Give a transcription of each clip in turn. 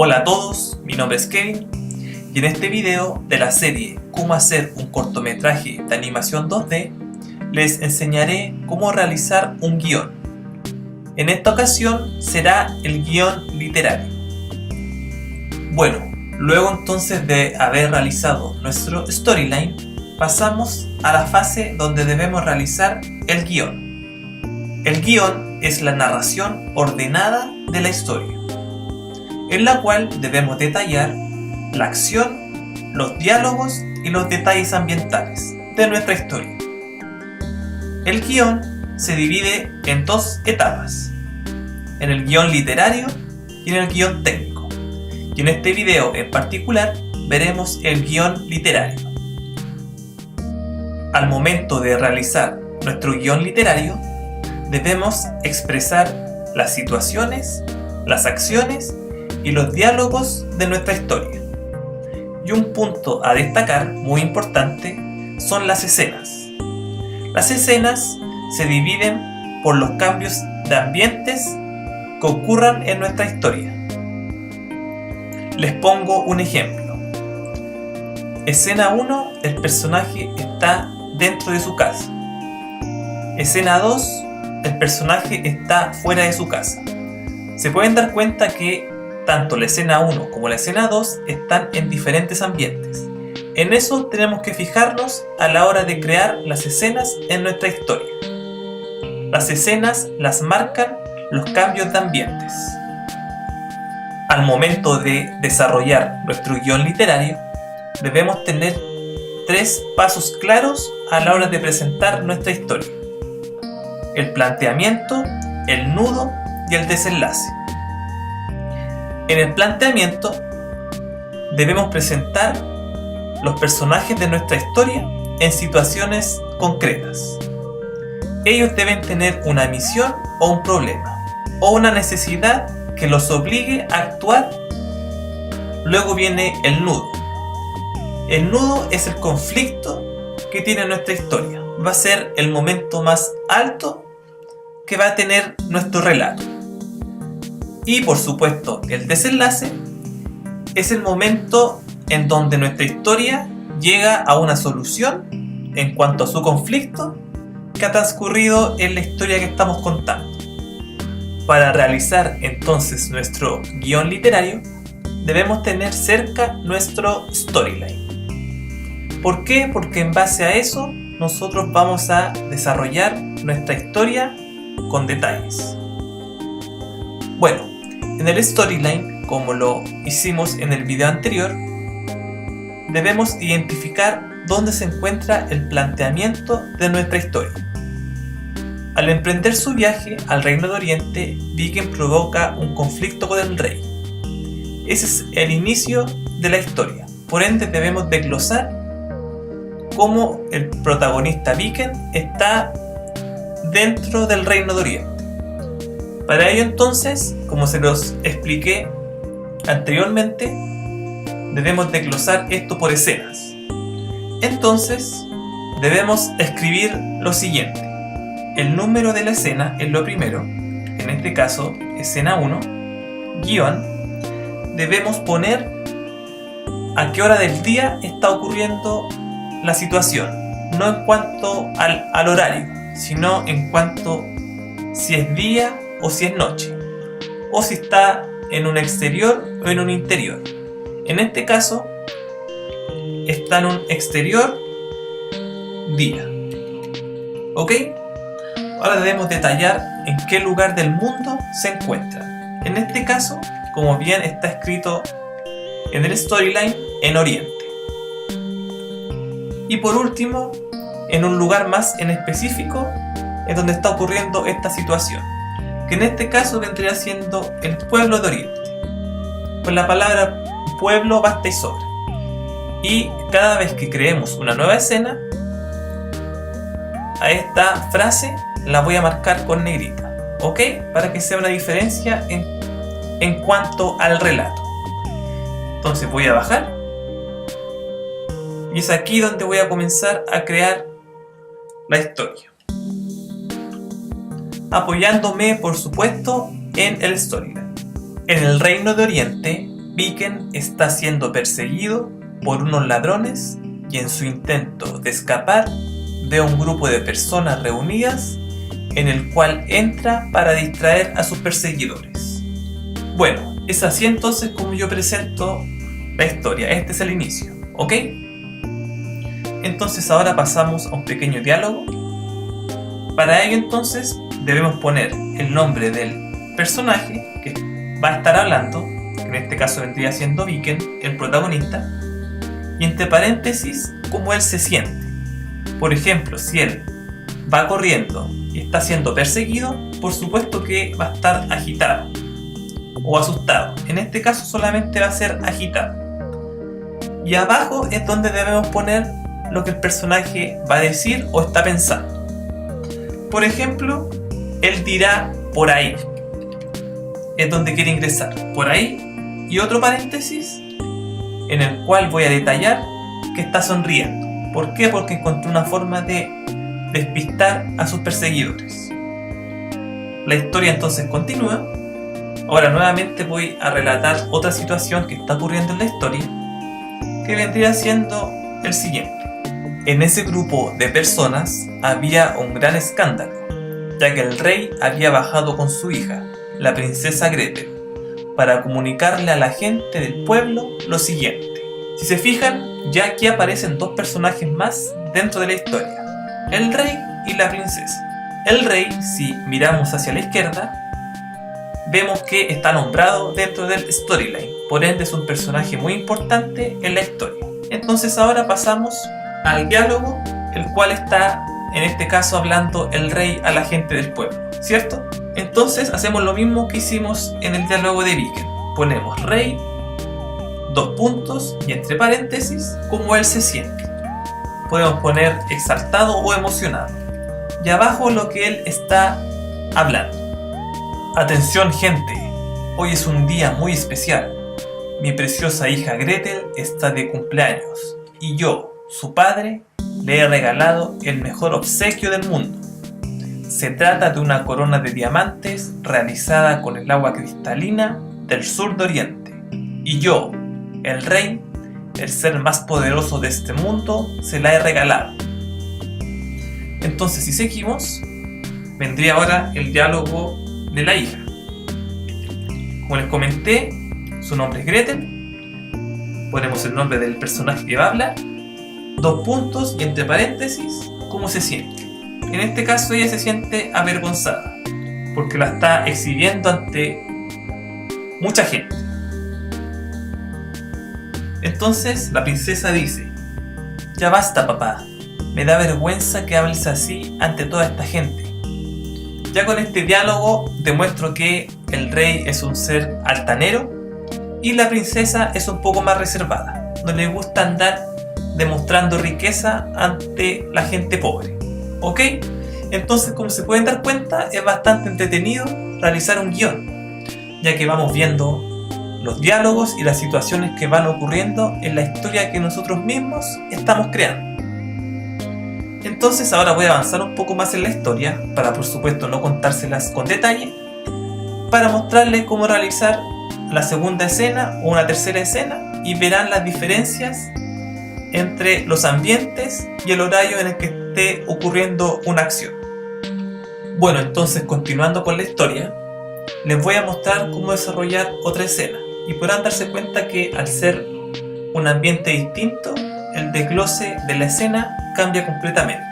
Hola a todos, mi nombre es Kevin y en este video de la serie Cómo hacer un cortometraje de animación 2D les enseñaré cómo realizar un guión. En esta ocasión será el guión literario. Bueno, luego entonces de haber realizado nuestro storyline, pasamos a la fase donde debemos realizar el guión. El guión es la narración ordenada de la historia, en la cual debemos detallar la acción, los diálogos y los detalles ambientales de nuestra historia. El guión se divide en dos etapas, en el guión literario y en el guión técnico. Y en este video en particular veremos el guión literario. Al momento de realizar nuestro guión literario, debemos expresar las situaciones, las acciones y los diálogos de nuestra historia. Y un punto a destacar muy importante son las escenas. Las escenas se dividen por los cambios de ambientes que ocurran en nuestra historia. Les pongo un ejemplo. Escena 1, el personaje está dentro de su casa. Escena 2, el personaje está fuera de su casa. Se pueden dar cuenta que tanto la escena 1 como la escena 2 están en diferentes ambientes. En eso tenemos que fijarnos a la hora de crear las escenas en nuestra historia. Las escenas las marcan los cambios de ambientes. Al momento de desarrollar nuestro guión literario, debemos tener 3 pasos claros a la hora de presentar nuestra historia: el planteamiento, el nudo y el desenlace. En el planteamiento debemos presentar los personajes de nuestra historia en situaciones concretas. Ellos deben tener una misión o un problema, o una necesidad que los obligue a actuar. Luego viene el nudo. El nudo es el conflicto que tiene nuestra historia. Va a ser el momento más alto que va a tener nuestro relato. Y por supuesto, el desenlace es el momento en donde nuestra historia llega a una solución en cuanto a su conflicto que ha transcurrido en la historia que estamos contando. Para realizar entonces nuestro guión literario, debemos tener cerca nuestro storyline. ¿Por qué? Porque en base a eso nosotros vamos a desarrollar nuestra historia con detalles. Bueno, en el storyline, como lo hicimos en el video anterior, debemos identificar dónde se encuentra el planteamiento de nuestra historia. Al emprender su viaje al Reino de Oriente, Viken provoca un conflicto con el rey. Ese es el inicio de la historia. Por ende, debemos desglosar cómo el protagonista Viken está dentro del Reino de Oriente. Para ello entonces, como se los expliqué anteriormente, debemos desglosar esto por escenas. Entonces, debemos escribir lo siguiente: el número de la escena es lo primero, en este caso, escena 1, guión. Debemos poner a qué hora del día está ocurriendo la situación, no en cuanto al horario, sino en cuanto si es día o si es noche, o si está en un exterior o en un interior. En este caso, está en un exterior día. ¿Ok? Ahora debemos detallar en qué lugar del mundo se encuentra. En este caso, como bien está escrito en el storyline, en Oriente. Y por último, en un lugar más en específico, en donde está ocurriendo esta situación, que en este caso vendría siendo el pueblo de Oriente. Con la palabra pueblo basta y sobra. Y cada vez que creemos una nueva escena, a esta frase la voy a marcar con negrita, ¿ok? Para que sea una diferencia en cuanto al relato. Entonces voy a bajar, y es aquí donde voy a comenzar a crear la historia, apoyándome por supuesto en el storyline. En el Reino de Oriente, Viken está siendo perseguido por unos ladrones y en su intento de escapar ve a un grupo de personas reunidas en el cual entra para distraer a sus perseguidores. Bueno, es así entonces como yo presento la historia. Este es el inicio, ¿ok? Entonces ahora pasamos a un pequeño diálogo. Para ello entonces debemos poner el nombre del personaje que va a estar hablando, que en este caso vendría siendo Viken, el protagonista, y entre paréntesis cómo él se siente. Por ejemplo, si él va corriendo y está siendo perseguido, por supuesto que va a estar agitado o asustado. En este caso solamente va a ser agitado. Y abajo es donde debemos poner lo que el personaje va a decir o está pensando. Por ejemplo, él dirá por ahí. Es donde quiere ingresar. Por ahí. Y otro paréntesis en el cual voy a detallar que está sonriendo. ¿Por qué? Porque encontré una forma de despistar a sus perseguidores. La historia entonces continúa. Ahora nuevamente voy a relatar otra situación que está ocurriendo en la historia, que vendría siendo el siguiente. En ese grupo de personas había un gran escándalo, ya que el rey había bajado con su hija, la princesa Gretel, para comunicarle a la gente del pueblo lo siguiente. Si se fijan, ya aquí aparecen dos personajes más dentro de la historia, el rey y la princesa. El rey, si miramos hacia la izquierda, vemos que está nombrado dentro del storyline, por ende es un personaje muy importante en la historia. Entonces ahora pasamos al diálogo, el cual está en este caso hablando el rey a la gente del pueblo, ¿cierto? Entonces hacemos lo mismo que hicimos en el diálogo de Viken. Ponemos rey, dos puntos y entre paréntesis cómo él se siente. Podemos poner exaltado o emocionado. Y abajo lo que él está hablando. Atención gente, hoy es un día muy especial. Mi preciosa hija Gretel está de cumpleaños y yo, su padre, le he regalado el mejor obsequio del mundo. Se trata de una corona de diamantes realizada con el agua cristalina del sur de Oriente. Y yo, el rey, el ser más poderoso de este mundo, se la he regalado. Entonces, si seguimos, vendría ahora el diálogo de la hija. Como les comenté, su nombre es Gretel. Ponemos el nombre del personaje que va a hablar, dos puntos y entre paréntesis cómo se siente. En este caso ella se siente avergonzada porque la está exhibiendo ante mucha gente. Entonces la princesa dice: ya basta papá, me da vergüenza que hables así ante toda esta gente. Ya con este diálogo demuestro que el rey es un ser altanero y la princesa es un poco más reservada. No le gusta andar demostrando riqueza ante la gente pobre. ¿Ok? Entonces, como se pueden dar cuenta, es bastante entretenido realizar un guión, ya que vamos viendo los diálogos y las situaciones que van ocurriendo en la historia que nosotros mismos estamos creando. Entonces ahora voy a avanzar un poco más en la historia, para por supuesto no contárselas con detalle, para mostrarles cómo realizar la segunda escena o una tercera escena y verán las diferencias entre los ambientes y el horario en el que esté ocurriendo una acción. Bueno, entonces continuando con la historia, les voy a mostrar cómo desarrollar otra escena y podrán darse cuenta que al ser un ambiente distinto, el desglose de la escena cambia completamente.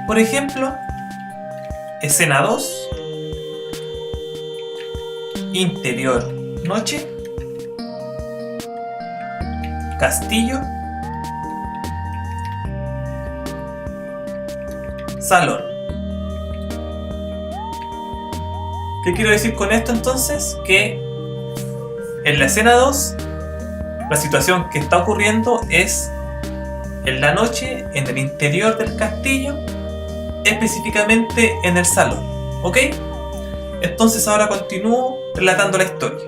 Por ejemplo, escena 2, interior, noche, castillo, salón. ¿Qué quiero decir con esto entonces? Que en la escena 2, la situación que está ocurriendo es en la noche, en el interior del castillo, específicamente en el salón. ¿Ok? Entonces ahora continúo relatando la historia.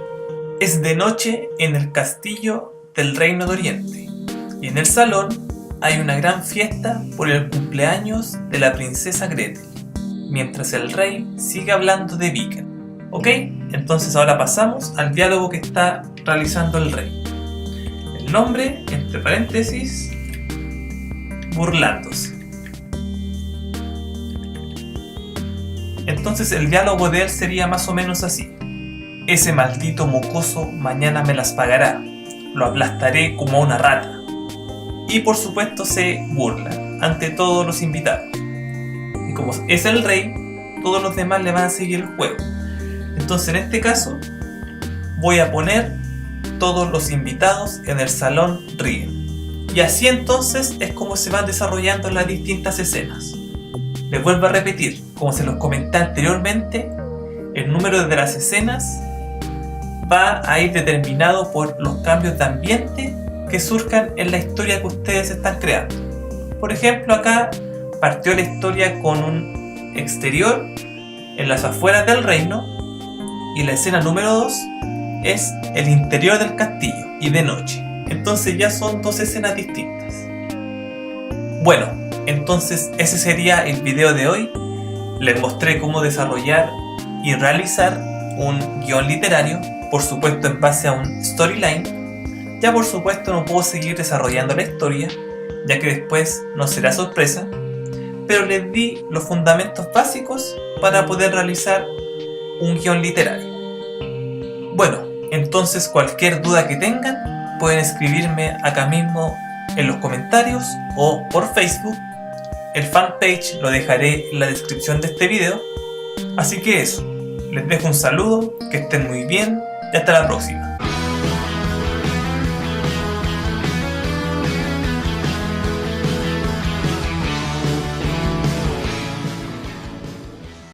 Es de noche en el castillo del Reino de Oriente y en el salón hay una gran fiesta por el cumpleaños de la princesa Gretel, mientras el rey sigue hablando de Viken. ¿Ok? Entonces ahora pasamos al diálogo que está realizando el rey. El nombre, entre paréntesis, burlándose. Entonces el diálogo de él sería más o menos así. Ese maldito mocoso mañana me las pagará. Lo aplastaré como a una rata. Y por supuesto se burla ante todos los invitados. Y como es el rey, todos los demás le van a seguir el juego. Entonces en este caso voy a poner todos los invitados en el salón ríen. Y así entonces es como se van desarrollando las distintas escenas. Les vuelvo a repetir, como se los comenté anteriormente, el número de las escenas va a ir determinado por los cambios de ambiente que surjan en la historia que ustedes están creando. Por ejemplo, acá partió la historia con un exterior en las afueras del reino y la escena número 2 es el interior del castillo y de noche. Entonces ya son dos escenas distintas. Bueno, entonces ese sería el video de hoy. Les mostré cómo desarrollar y realizar un guión literario, por supuesto en base a un storyline. Ya por supuesto no puedo seguir desarrollando la historia, ya que después no será sorpresa, pero les di los fundamentos básicos para poder realizar un guión literario. Bueno, entonces cualquier duda que tengan pueden escribirme acá mismo en los comentarios o por Facebook. El fanpage lo dejaré en la descripción de este video. Así que eso, les dejo un saludo, que estén muy bien y hasta la próxima.